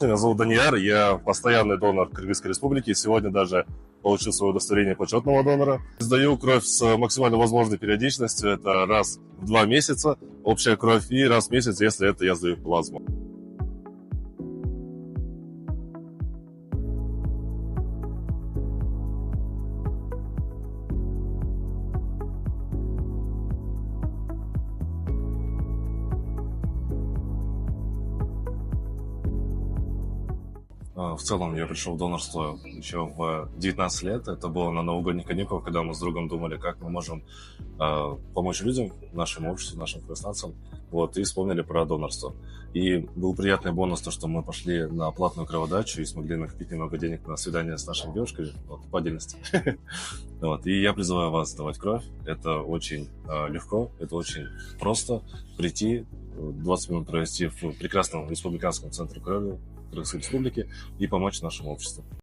Меня зовут Данияр, я постоянный донор Кыргызской Республики. Сегодня даже получил свое удостоверение почетного донора. Сдаю кровь с максимально возможной периодичностью. Это раз в 2 месяца общая кровь и раз в месяц, если это я сдаю плазму. В целом я пришел в донорство еще в 19 лет. Это было на новогодних каникулах, когда мы с другом думали, как мы можем помочь людям, нашему обществу, нашим кыргызстанцам. Вот, и вспомнили про донорство. И был приятный бонус, то, что мы пошли на платную кроводачу и смогли накопить немного денег на свидание с нашей девушкой, вот, по отдельности. Вот, и я призываю вас сдавать кровь. Это очень легко, это очень просто. Прийти, 20 минут провести в прекрасном республиканском центре крови Кыргызской Республики и помочь нашему обществу.